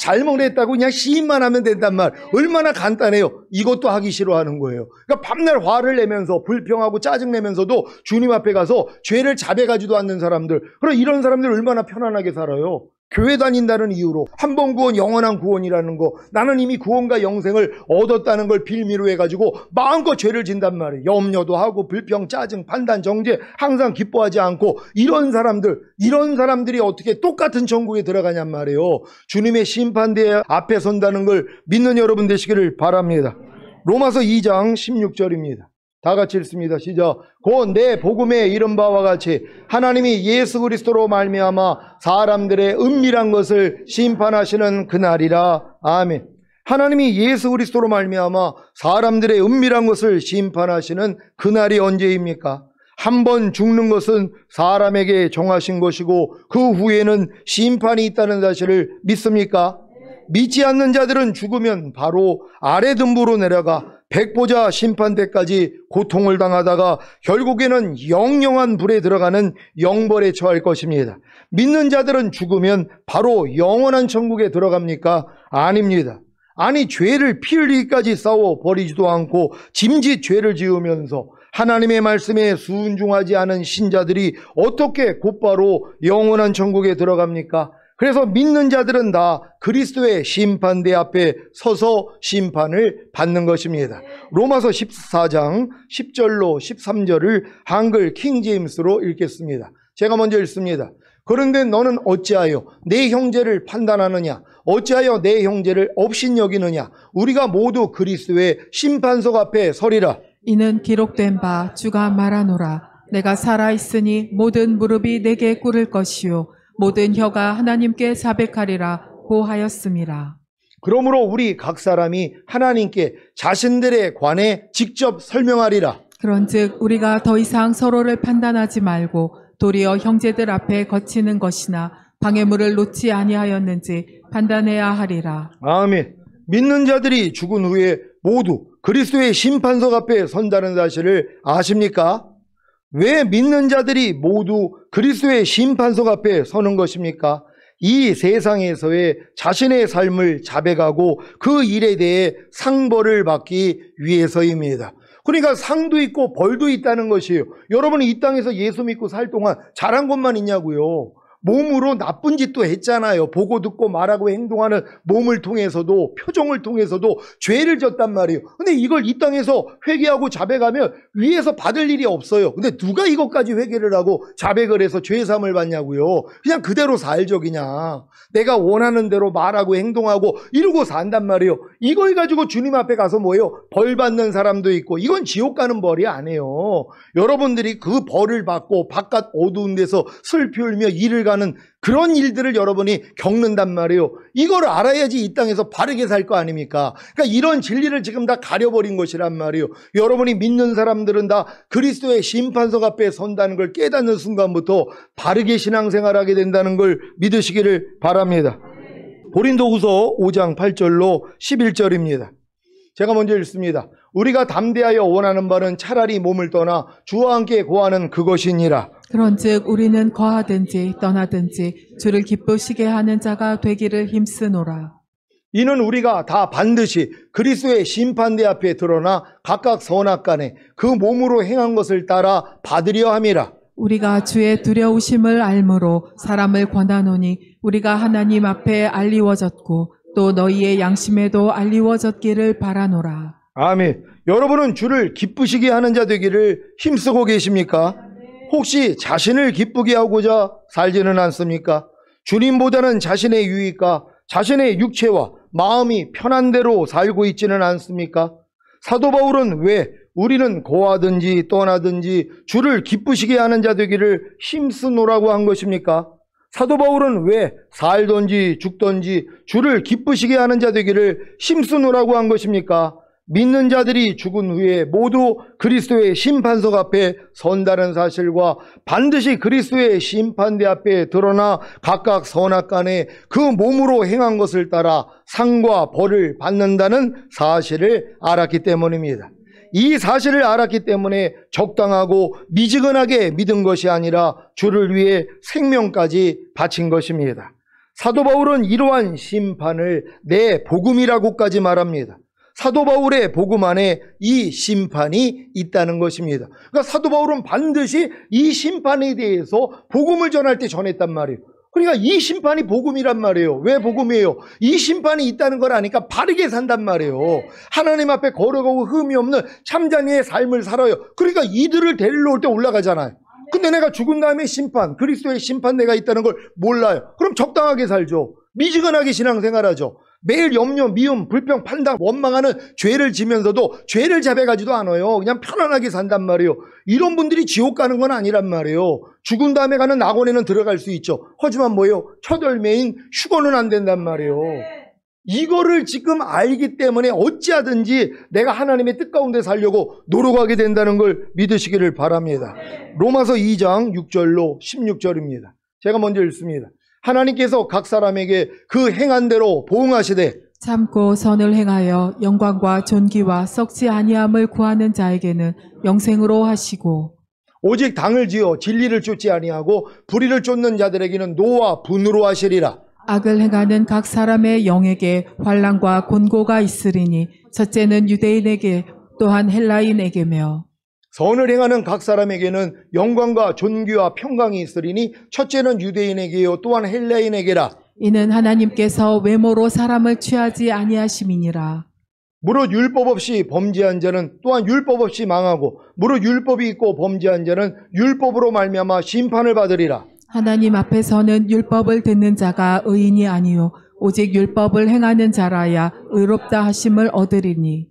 잘못했다고 그냥 시인만 하면 된단 말. 얼마나 간단해요. 이것도 하기 싫어하는 거예요. 그러니까 밤날 화를 내면서 불평하고 짜증내면서도 주님 앞에 가서 죄를 자백하지도 않는 사람들. 그럼 이런 사람들 얼마나 편안하게 살아요. 교회 다닌다는 이유로 한 번 구원 영원한 구원이라는 거, 나는 이미 구원과 영생을 얻었다는 걸 빌미로 해가지고 마음껏 죄를 진단 말이에요. 염려도 하고 불평, 짜증, 판단, 정죄 항상 기뻐하지 않고 이런 사람들이 어떻게 똑같은 천국에 들어가냔 말이에요. 주님의 심판대 앞에 선다는 걸 믿는 여러분 되시기를 바랍니다. 로마서 2장 16절입니다. 다 같이 읽습니다. 시작. 곧 내 복음에 이른 바와 같이 하나님이 예수 그리스도로 말미암아 사람들의 은밀한 것을 심판하시는 그날이라. 아멘. 하나님이 예수 그리스도로 말미암아 사람들의 은밀한 것을 심판하시는 그날이 언제입니까? 한 번 죽는 것은 사람에게 정하신 것이고 그 후에는 심판이 있다는 사실을 믿습니까? 믿지 않는 자들은 죽으면 바로 아래 등부로 내려가 백보자 심판대까지 고통을 당하다가 결국에는 영영한 불에 들어가는 영벌에 처할 것입니다. 믿는 자들은 죽으면 바로 영원한 천국에 들어갑니까? 아닙니다. 아니, 죄를 피 흘리기까지 싸워 버리지도 않고 짐짓 죄를 지으면서 하나님의 말씀에 순종하지 않은 신자들이 어떻게 곧바로 영원한 천국에 들어갑니까? 그래서 믿는 자들은 다 그리스도의 심판대 앞에 서서 심판을 받는 것입니다. 로마서 14장 10절로 13절을 한글 킹제임스로 읽겠습니다. 제가 먼저 읽습니다. 그런데 너는 어찌하여 내 형제를 판단하느냐? 어찌하여 내 형제를 업신여기느냐? 우리가 모두 그리스도의 심판석 앞에 서리라. 이는 기록된 바 주가 말하노라. 내가 살아있으니 모든 무릎이 내게 꿇을 것이요 모든 혀가 하나님께 자백하리라 고하였음이라. 그러므로 우리 각 사람이 하나님께 자신들에 관해 직접 설명하리라. 그런즉 우리가 더 이상 서로를 판단하지 말고 도리어 형제들 앞에 거치는 것이나 방해물을 놓지 아니하였는지 판단해야 하리라. 아멘. 믿는 자들이 죽은 후에 모두 그리스도의 심판석 앞에 선다는 사실을 아십니까? 왜 믿는 자들이 모두 그리스도의 심판석 앞에 서는 것입니까? 이 세상에서의 자신의 삶을 자백하고 그 일에 대해 상벌을 받기 위해서입니다. 그러니까 상도 있고 벌도 있다는 것이에요. 여러분이 이 땅에서 예수 믿고 살 동안 잘한 것만 있냐고요. 몸으로 나쁜 짓도 했잖아요. 보고 듣고 말하고 행동하는 몸을 통해서도, 표정을 통해서도 죄를 졌단 말이에요. 근데 이걸 이 땅에서 회개하고 자백하면 위에서 받을 일이 없어요. 근데 누가 이것까지 회개를 하고 자백을 해서 죄사함을 받냐고요. 그냥 그대로 살죠. 그냥 내가 원하는 대로 말하고 행동하고 이러고 산단 말이에요. 이걸 가지고 주님 앞에 가서 뭐예요? 벌 받는 사람도 있고, 이건 지옥 가는 벌이 아니에요. 여러분들이 그 벌을 받고 바깥 어두운 데서 슬피 울며 일을 가는 그런 일들을 여러분이 겪는단 말이에요. 이걸 알아야지 이 땅에서 바르게 살 거 아닙니까? 그러니까 이런 진리를 지금 다 가려버린 것이란 말이에요. 여러분이 믿는 사람들은 다 그리스도의 심판석 앞에 선다는 걸 깨닫는 순간부터 바르게 신앙생활하게 된다는 걸 믿으시기를 바랍니다. 고린도후서 5장 8절로 11절입니다. 제가 먼저 읽습니다. 우리가 담대하여 원하는 바는 차라리 몸을 떠나 주와 함께 거하는 그것이니라. 그런즉 우리는 거하든지 떠나든지 주를 기쁘시게 하는 자가 되기를 힘쓰노라. 이는 우리가 다 반드시 그리스도의 심판대 앞에 드러나 각각 선악간에 그 몸으로 행한 것을 따라 받으려 함이라. 우리가 주의 두려우심을 알므로 사람을 권하노니 우리가 하나님 앞에 알리워졌고 또 너희의 양심에도 알리워졌기를 바라노라. 아멘. 여러분은 주를 기쁘시게 하는 자 되기를 힘쓰고 계십니까? 혹시 자신을 기쁘게 하고자 살지는 않습니까? 주님보다는 자신의 유익과 자신의 육체와 마음이 편한 대로 살고 있지는 않습니까? 사도 바울은 왜 우리는 거하든지 떠나든지 주를 기쁘시게 하는 자 되기를 힘쓰노라고 한 것입니까? 사도 바울은 왜 살든지 죽든지 주를 기쁘시게 하는 자 되기를 힘쓰노라고 한 것입니까? 믿는 자들이 죽은 후에 모두 그리스도의 심판석 앞에 선다는 사실과 반드시 그리스도의 심판대 앞에 드러나 각각 선악간에 그 몸으로 행한 것을 따라 상과 벌을 받는다는 사실을 알았기 때문입니다. 이 사실을 알았기 때문에 적당하고 미지근하게 믿은 것이 아니라 주를 위해 생명까지 바친 것입니다. 사도 바울은 이러한 심판을 내 복음이라고까지 말합니다. 사도 바울의 복음 안에 이 심판이 있다는 것입니다. 그러니까 사도 바울은 반드시 이 심판에 대해서 복음을 전할 때 전했단 말이에요. 그러니까 이 심판이 복음이란 말이에요. 왜 복음이에요? 이 심판이 있다는 걸 아니까 바르게 산단 말이에요. 하나님 앞에 거룩하고 흠이 없는 참자니의 삶을 살아요. 그러니까 이들을 데리러 올 때 올라가잖아요. 근데 내가 죽은 다음에 심판, 그리스도의 심판대가 있다는 걸 몰라요. 그럼 적당하게 살죠. 미지근하게 신앙생활하죠. 매일 염려, 미움, 불평, 판단, 원망하는 죄를 지면서도 죄를 잡아가지도 않아요. 그냥 편안하게 산단 말이에요. 이런 분들이 지옥 가는 건 아니란 말이에요. 죽은 다음에 가는 낙원에는 들어갈 수 있죠. 하지만 뭐예요? 첫 열매인 휴거는 안 된단 말이에요. 이거를 지금 알기 때문에 어찌하든지 내가 하나님의 뜻 가운데 살려고 노력하게 된다는 걸 믿으시기를 바랍니다. 로마서 2장 6절로 16절입니다. 제가 먼저 읽습니다. 하나님께서 각 사람에게 그 행한 대로 보응하시되 참고 선을 행하여 영광과 존귀와 썩지 아니함을 구하는 자에게는 영생으로 하시고 오직 당을 지어 진리를 쫓지 아니하고 불의를 쫓는 자들에게는 노와 분으로 하시리라. 악을 행하는 각 사람의 영에게 환난과 곤고가 있으리니 첫째는 유대인에게 또한 헬라인에게며 선을 행하는 각 사람에게는 영광과 존귀와 평강이 있으리니 첫째는 유대인에게요 또한 헬라인에게라. 이는 하나님께서 외모로 사람을 취하지 아니하심이니라. 무릇 율법 없이 범죄한 자는 또한 율법 없이 망하고 무릇 율법이 있고 범죄한 자는 율법으로 말미암아 심판을 받으리라. 하나님 앞에서는 율법을 듣는 자가 의인이 아니요 오직 율법을 행하는 자라야 의롭다 하심을 얻으리니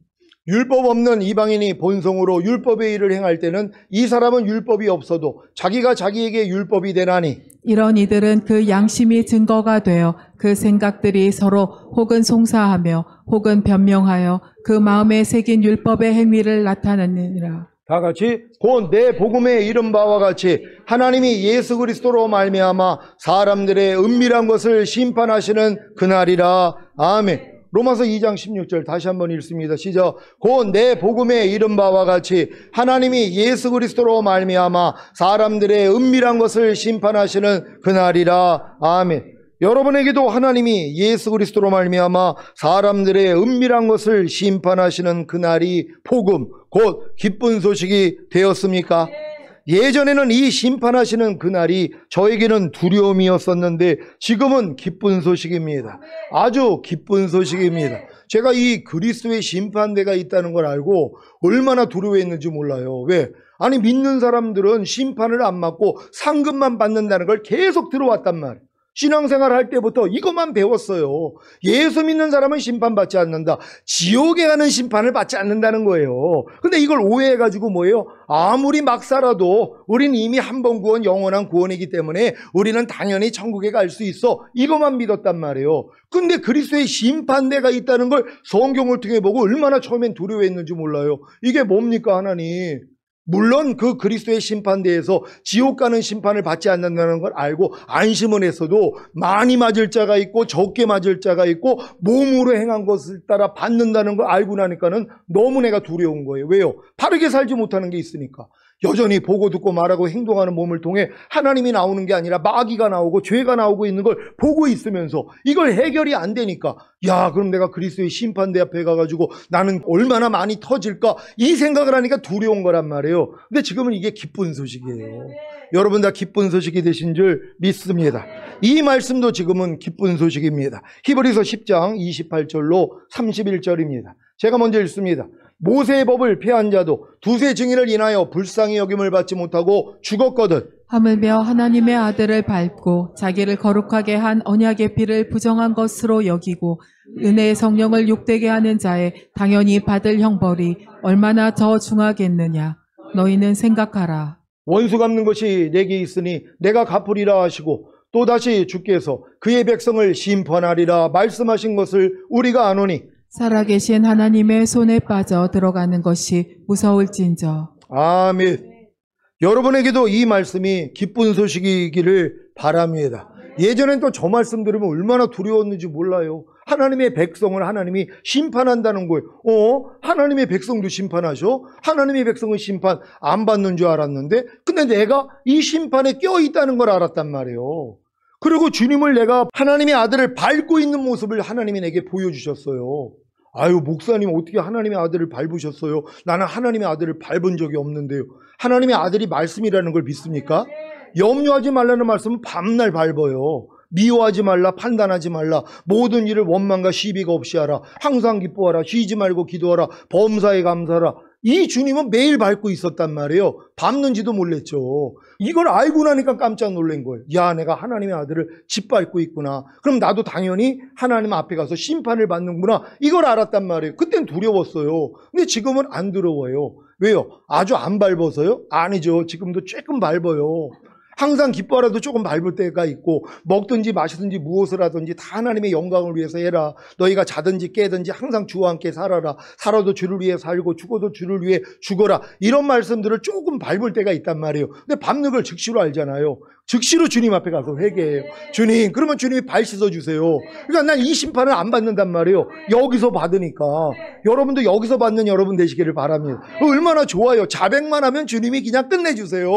율법 없는 이방인이 본성으로 율법의 일을 행할 때는 이 사람은 율법이 없어도 자기가 자기에게 율법이 되나니 이런 이들은 그 양심이 증거가 되어 그 생각들이 서로 혹은 송사하며 혹은 변명하여 그 마음에 새긴 율법의 행위를 나타내느니라. 다 같이 곧 내 복음에 이른 바와 같이 하나님이 예수 그리스도로 말미암아 사람들의 은밀한 것을 심판하시는 그날이라. 아멘. 로마서 2장 16절 다시 한번 읽습니다. 시작. 곧 내 복음에 이른 바와 같이 하나님이 예수 그리스도로 말미암아 사람들의 은밀한 것을 심판하시는 그날이라. 아멘. 여러분에게도 하나님이 예수 그리스도로 말미암아 사람들의 은밀한 것을 심판하시는 그날이 복음, 곧 기쁜 소식이 되었습니까? 예전에는 이 심판하시는 그날이 저에게는 두려움이었었는데 지금은 기쁜 소식입니다. 아주 기쁜 소식입니다. 제가 이 그리스도의 심판대가 있다는 걸 알고 얼마나 두려워했는지 몰라요. 왜? 아니 믿는 사람들은 심판을 안 받고 상급만 받는다는 걸 계속 들어왔단 말이에요. 신앙생활 할 때부터 이것만 배웠어요. 예수 믿는 사람은 심판받지 않는다. 지옥에 가는 심판을 받지 않는다는 거예요. 근데 이걸 오해해가지고 뭐예요? 아무리 막 살아도 우린 이미 한 번 구원 영원한 구원이기 때문에 우리는 당연히 천국에 갈 수 있어. 이것만 믿었단 말이에요. 근데 그리스도의 심판대가 있다는 걸 성경을 통해 보고 얼마나 처음엔 두려워했는지 몰라요. 이게 뭡니까 하나님? 물론 그 그리스도의 심판대에서 지옥 가는 심판을 받지 않는다는 걸 알고 안심은 했어도 많이 맞을 자가 있고 적게 맞을 자가 있고 몸으로 행한 것을 따라 받는다는 걸 알고 나니까는 너무 내가 두려운 거예요. 왜요? 바르게 살지 못하는 게 있으니까. 여전히 보고 듣고 말하고 행동하는 몸을 통해 하나님이 나오는 게 아니라 마귀가 나오고 죄가 나오고 있는 걸 보고 있으면서 이걸 해결이 안 되니까 야 그럼 내가 그리스도의 심판대 앞에 가가지고 나는 얼마나 많이 터질까 이 생각을 하니까 두려운 거란 말이에요. 근데 지금은 이게 기쁜 소식이에요. 여러분 다 기쁜 소식이 되신 줄 믿습니다. 이 말씀도 지금은 기쁜 소식입니다. 히브리서 10장 28절로 31절입니다. 제가 먼저 읽습니다. 모세의 법을 폐한 자도 두세 증인을 인하여 불쌍히 여김을 받지 못하고 죽었거든. 하물며 하나님의 아들을 밟고 자기를 거룩하게 한 언약의 피를 부정한 것으로 여기고 은혜의 성령을 욕되게 하는 자의 당연히 받을 형벌이 얼마나 더 중하겠느냐. 너희는 생각하라. 원수 갚는 것이 내게 있으니 내가 갚으리라 하시고 또다시 주께서 그의 백성을 심판하리라 말씀하신 것을 우리가 아노니 살아계신 하나님의 손에 빠져 들어가는 것이 무서울진저. 아멘. 여러분에게도 이 말씀이 기쁜 소식이기를 바랍니다. 예전엔 또 저 말씀 들으면 얼마나 두려웠는지 몰라요. 하나님의 백성을 하나님이 심판한다는 거예요. 하나님의 백성도 심판하셔? 하나님의 백성은 심판 안 받는 줄 알았는데 근데 내가 이 심판에 껴있다는 걸 알았단 말이에요. 그리고 주님을 내가 하나님의 아들을 밟고 있는 모습을 하나님이 내게 보여주셨어요. 아유 목사님 어떻게 하나님의 아들을 밟으셨어요? 나는 하나님의 아들을 밟은 적이 없는데요. 하나님의 아들이 말씀이라는 걸 믿습니까? 염려하지 말라는 말씀은 밤날 밟아요. 미워하지 말라, 판단하지 말라, 모든 일을 원망과 시비가 없이 하라, 항상 기뻐하라, 쉬지 말고 기도하라, 범사에 감사하라. 이 주님은 매일 밟고 있었단 말이에요. 밟는지도 몰랐죠. 이걸 알고 나니까 깜짝 놀란 거예요. 야, 내가 하나님의 아들을 짓밟고 있구나. 그럼 나도 당연히 하나님 앞에 가서 심판을 받는구나. 이걸 알았단 말이에요. 그땐 두려웠어요. 근데 지금은 안 두려워요. 왜요? 아주 안 밟아서요? 아니죠. 지금도 조금 밟아요. 항상 기뻐하라도 조금 밟을 때가 있고, 먹든지 마시든지 무엇을 하든지 다 하나님의 영광을 위해서 해라. 너희가 자든지 깨든지 항상 주와 함께 살아라. 살아도 주를 위해 살고 죽어도 주를 위해 죽어라. 이런 말씀들을 조금 밟을 때가 있단 말이에요. 근데 밟는 걸 즉시로 알잖아요. 즉시로 주님 앞에 가서 회개해요. 주님, 그러면 주님이 발 씻어주세요. 그러니까 난 이 심판을 안 받는단 말이에요. 여기서 받으니까. 여러분도 여기서 받는 여러분 되시기를 바랍니다. 얼마나 좋아요. 자백만 하면 주님이 그냥 끝내주세요.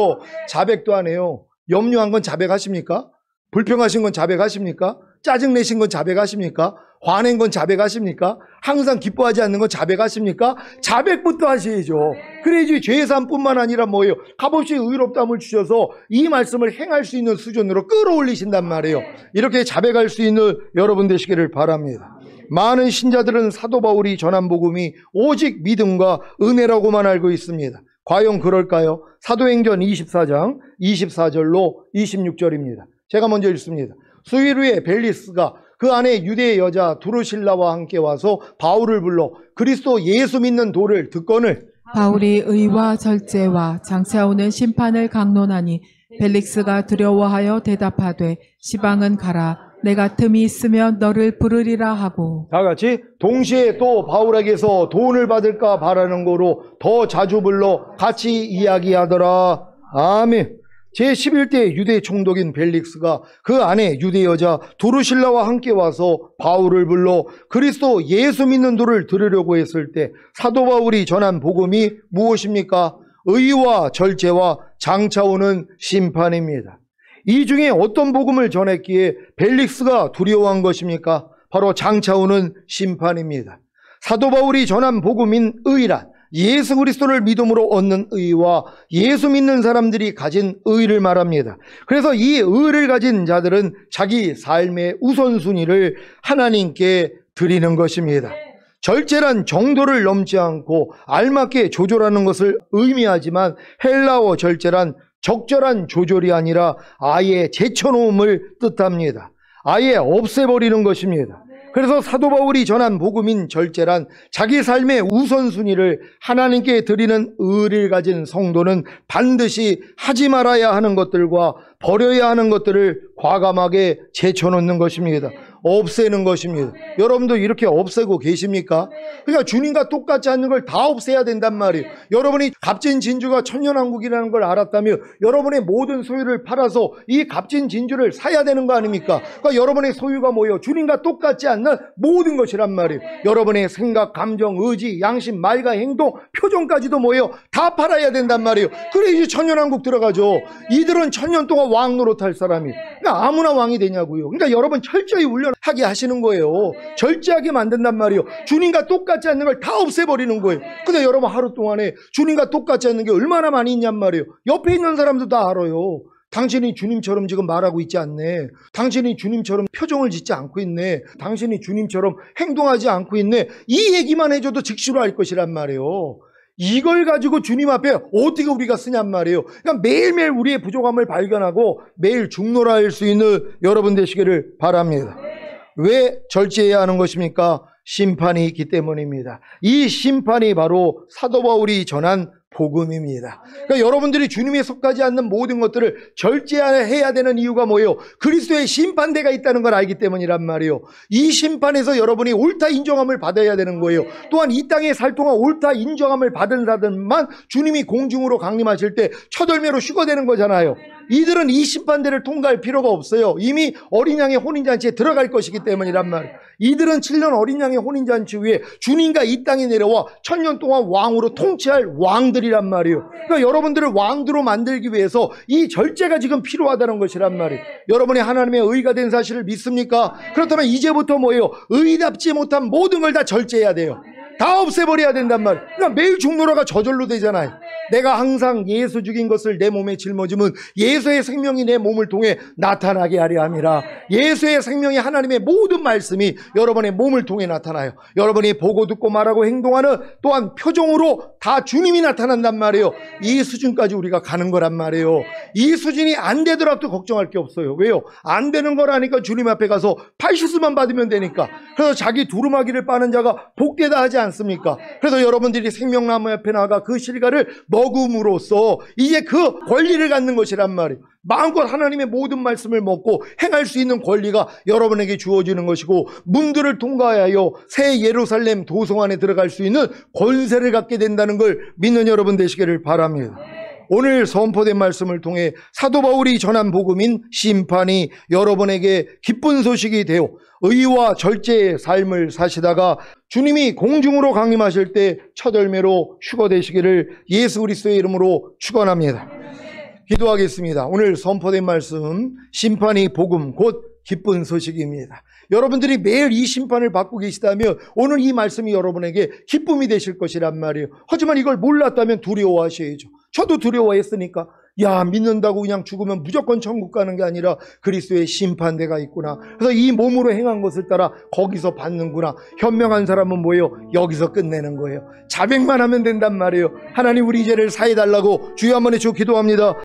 자백도 안 해요. 염려한 건 자백하십니까? 불평하신 건 자백하십니까? 짜증내신 건 자백하십니까? 화낸 건 자백하십니까? 항상 기뻐하지 않는 건 자백하십니까? 자백부터 하셔야죠. 그래야지 죄사함뿐만 아니라 뭐예요? 값없이 의롭다함을 주셔서 이 말씀을 행할 수 있는 수준으로 끌어올리신단 말이에요. 이렇게 자백할 수 있는 여러분 되시기를 바랍니다. 많은 신자들은 사도 바울이 전한 복음이 오직 믿음과 은혜라고만 알고 있습니다. 과연 그럴까요? 사도행전 24장 24절로 26절입니다. 제가 먼저 읽습니다. 수일 후에 벨리스가 그 안에 유대 여자 두루실라와 함께 와서 바울을 불러 그리스도 예수 믿는 도를 듣거늘 바울이 의와 절제와 장차 오는 심판을 강론하니 벨릭스가 두려워하여 대답하되 시방은 가라. 내가 틈이 있으면 너를 부르리라 하고. 다 같이 동시에 또 바울에게서 돈을 받을까 바라는 거로 더 자주 불러 같이 이야기하더라. 아멘. 제11대 유대 총독인 벨릭스가 그 안에 유대 여자 두루실라와 함께 와서 바울을 불러 그리스도 예수 믿는 도를 들으려고 했을 때 사도 바울이 전한 복음이 무엇입니까? 의와 절제와 장차 오는 심판입니다. 이 중에 어떤 복음을 전했기에 벨릭스가 두려워한 것입니까? 바로 장차 오는 심판입니다. 사도 바울이 전한 복음인 의란 예수 그리스도를 믿음으로 얻는 의와 예수 믿는 사람들이 가진 의를 말합니다. 그래서 이 의를 가진 자들은 자기 삶의 우선순위를 하나님께 드리는 것입니다. 절제란 정도를 넘지 않고 알맞게 조절하는 것을 의미하지만 헬라어 절제란 적절한 조절이 아니라 아예 제쳐놓음을 뜻합니다. 아예 없애버리는 것입니다. 그래서 사도 바울이 전한 복음인 절제란 자기 삶의 우선순위를 하나님께 드리는 의를 가진 성도는 반드시 하지 말아야 하는 것들과 버려야 하는 것들을 과감하게 제쳐놓는 것입니다. 없애는 것입니다. 여러분도 이렇게 없애고 계십니까? 그러니까 주님과 똑같지 않는 걸 다 없애야 된단 말이에요. 여러분이 값진 진주가 천년왕국이라는 걸 알았다면 여러분의 모든 소유를 팔아서 이 값진 진주를 사야 되는 거 아닙니까? 그러니까 여러분의 소유가 뭐예요? 주님과 똑같지 않는 모든 것이란 말이에요. 여러분의 생각, 감정, 의지, 양심, 말과 행동, 표정까지도 뭐예요? 다 팔아야 된단 말이에요. 그래 이제 천년왕국 들어가죠. 이들은 천년 동안 왕 노릇할 사람이. 그러니까 아무나 왕이 되냐고요. 그러니까 여러분 철저히 훈련하게 하시는 거예요. 절제하게 만든단 말이에요. 주님과 똑같지 않는 걸 다 없애버리는 거예요. 근데 여러분 하루 동안에 주님과 똑같지 않는 게 얼마나 많이 있냔 말이에요. 옆에 있는 사람도 다 알아요. 당신이 주님처럼 지금 말하고 있지 않네. 당신이 주님처럼 표정을 짓지 않고 있네. 당신이 주님처럼 행동하지 않고 있네. 이 얘기만 해줘도 즉시로 알 것이란 말이에요. 이걸 가지고 주님 앞에 어떻게 우리가 쓰냔 말이에요. 그러니까 매일매일 우리의 부족함을 발견하고 매일 중노할 수 있는 여러분 되시기를 바랍니다. 왜 절제해야 하는 것입니까? 심판이 있기 때문입니다. 이 심판이 바로 사도 바울이 전한 복음입니다. 그러니까 여러분들이 주님에 속하지 않는 모든 것들을 절제해야 되는 이유가 뭐예요? 그리스도의 심판대가 있다는 걸 알기 때문이란 말이에요. 이 심판에서 여러분이 옳다 인정함을 받아야 되는 거예요. 또한 이 땅에 살 동안 옳다 인정함을 받은 자들만 주님이 공중으로 강림하실 때 첫월매로 휴거되는 거잖아요. 이들은 이 심판대를 통과할 필요가 없어요. 이미 어린 양의 혼인잔치에 들어갈 것이기 때문이란 말이에요. 이들은 7년 어린 양의 혼인잔치 후에 주님과 이 땅에 내려와 천년 동안 왕으로 통치할 왕들이란 말이에요. 그러니까 여러분들을 왕으로 만들기 위해서 이 절제가 지금 필요하다는 것이란 말이에요. 여러분이 하나님의 의가 된 사실을 믿습니까? 그렇다면 이제부터 뭐예요? 의답지 못한 모든 걸 다 절제해야 돼요. 다 없애버려야 된단 말이에요. 그러니까 매일 중노라가 저절로 되잖아요. 내가 항상 예수 죽인 것을 내 몸에 짊어지면 예수의 생명이 내 몸을 통해 나타나게 하려 함이라. 예수의 생명이 하나님의 모든 말씀이 여러분의 몸을 통해 나타나요. 여러분이 보고 듣고 말하고 행동하는 또한 표정으로 다 주님이 나타난단 말이에요. 이 수준까지 우리가 가는 거란 말이에요. 이 수준이 안 되더라도 걱정할 게 없어요. 왜요? 안 되는 거라니까 주님 앞에 가서 팔시스만 받으면 되니까. 그래서 자기 두루마기를 빠는 자가 복되다 하지 않습니까? 그래서 여러분들이 생명나무 옆에 나가 그 실과를 먹음으로써 이제 그 권리를 갖는 것이란 말이에요. 마음껏 하나님의 모든 말씀을 먹고 행할 수 있는 권리가 여러분에게 주어지는 것이고, 문들을 통과하여 새 예루살렘 도성 안에 들어갈 수 있는 권세를 갖게 된다는 걸 믿는 여러분 되시기를 바랍니다. 오늘 선포된 말씀을 통해 사도 바울이 전한 복음인 심판이 여러분에게 기쁜 소식이 되어 의와 절제의 삶을 사시다가 주님이 공중으로 강림하실 때 첫 열매로 휴거되시기를 예수 그리스도의 이름으로 축원합니다. 기도하겠습니다. 오늘 선포된 말씀, 심판이 복음 곧 기쁜 소식입니다. 여러분들이 매일 이 심판을 받고 계시다면 오늘 이 말씀이 여러분에게 기쁨이 되실 것이란 말이에요. 하지만 이걸 몰랐다면 두려워하셔야죠. 저도 두려워했으니까, 야, 믿는다고 그냥 죽으면 무조건 천국 가는 게 아니라 그리스도의 심판대가 있구나. 그래서 이 몸으로 행한 것을 따라 거기서 받는구나. 현명한 사람은 뭐예요? 여기서 끝내는 거예요. 자백만 하면 된단 말이에요. 하나님, 우리 죄를 사해달라고 주여 한번 해주고 기도합니다.